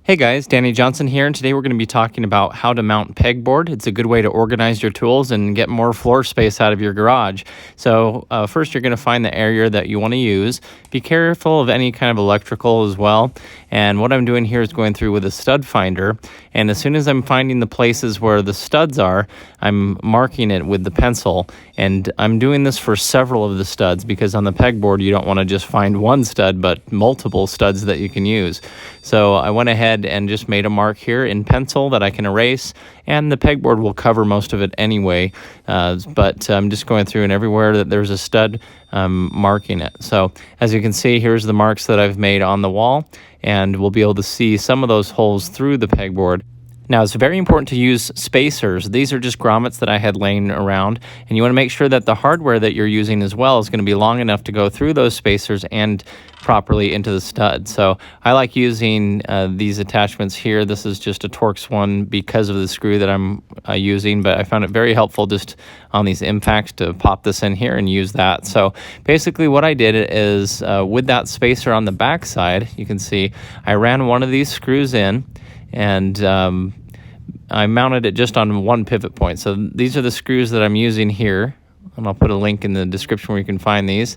Hey guys, Danny Johnson here, and today we're going to be talking about how to mount pegboard. It's a good way to organize your tools and get more floor space out of your garage. So first you're going to find the area that you want to use. Be careful of any kind of electrical as well. And what I'm doing here is going through with a stud finder, and as soon as I'm finding the places where the studs are, I'm marking it with the pencil. And I'm doing this for several of the studs because on the pegboard you don't want to just find one stud but multiple studs that you can use. So I went ahead and just made a mark here in pencil that I can erase, and the pegboard will cover most of it anyway, but I'm just going through and everywhere that there's a stud, marking it. So as you can see, here's the marks that I've made on the wall, and we'll be able to see some of those holes through the pegboard. Now, it's very important to use spacers. These are just grommets that I had laying around, and you want to make sure that the hardware that you're using as well is going to be long enough to go through those spacers and properly into the stud. So I like using these attachments here. This is just a Torx one because of the screw that I'm using, but I found it very helpful just on these impacts to pop this in here and use that. So basically what I did is with that spacer on the back side, you can see I ran one of these screws in, and I mounted it just on one pivot point. So these are the screws that I'm using here, and I'll put a link in the description where you can find these.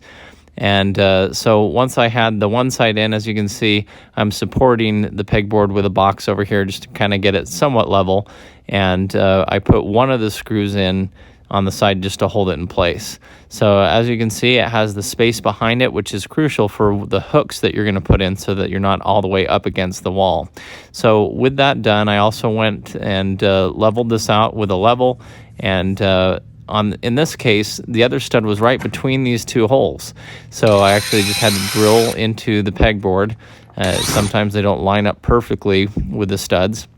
And so once I had the one side in, as you can see, I'm supporting the pegboard with a box over here just to kind of get it somewhat level. And I put one of the screws in on the side just to hold it in place. So as you can see, it has the space behind it, which is crucial for the hooks that you're going to put in so that you're not all the way up against the wall. So with that done, I also went and leveled this out with a level, and in this case, the other stud was right between these two holes. So I actually just had to drill into the pegboard. Sometimes they don't line up perfectly with the studs.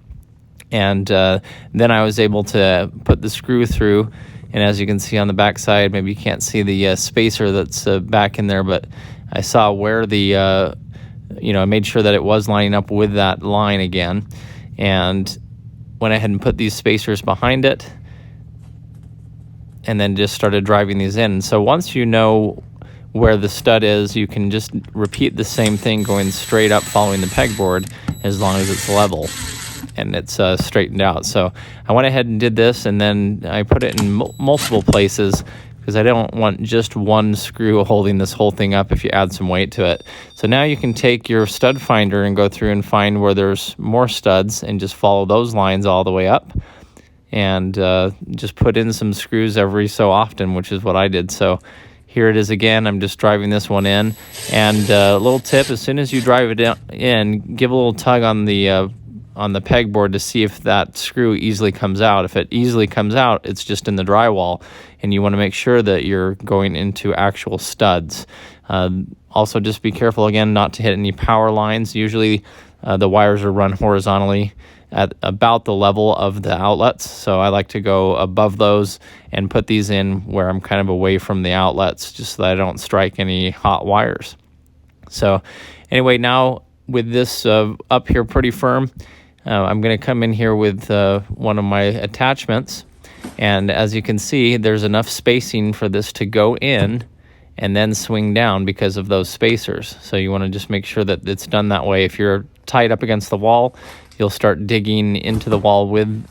And then I was able to put the screw through. And as you can see on the back side, maybe you can't see the spacer that's back in there, but I saw where the, I made sure that it was lining up with that line again. And went ahead and put these spacers behind it, and then just started driving these in. So once you know where the stud is, you can just repeat the same thing going straight up following the pegboard as long as it's level and it's straightened out. So I went ahead and did this, and then I put it in multiple places because I don't want just one screw holding this whole thing up if you add some weight to it. So now you can take your stud finder and go through and find where there's more studs and just follow those lines all the way up, and just put in some screws every so often, which is what I did. So here it is again. I'm just driving this one in, and a little tip: as soon as you drive it in, give a little tug on the pegboard to see if that screw easily comes out. If it easily comes out, it's just in the drywall, and you want to make sure that you're going into actual studs. Also, just be careful again not to hit any power lines. Usually the wires are run horizontally at about the level of the outlets, so I like to go above those and put these in where I'm kind of away from the outlets, just so that I don't strike any hot wires. So anyway, now with this up here pretty firm, I'm going to come in here with one of my attachments, and as you can see, there's enough spacing for this to go in and then swing down because of those spacers. So you want to just make sure that it's done that way. If you're tied up against the wall, you'll start digging into the wall with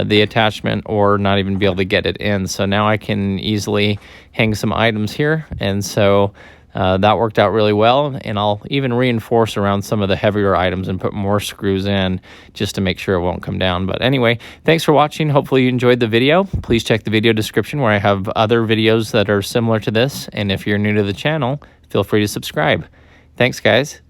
the attachment or not even be able to get it in. So now I can easily hang some items here, and so that worked out really well. And I'll even reinforce around some of the heavier items and put more screws in just to make sure it won't come down. But anyway, thanks for watching. Hopefully you enjoyed the video. Please check the video description where I have other videos that are similar to this. And if you're new to the channel, feel free to subscribe. Thanks, guys.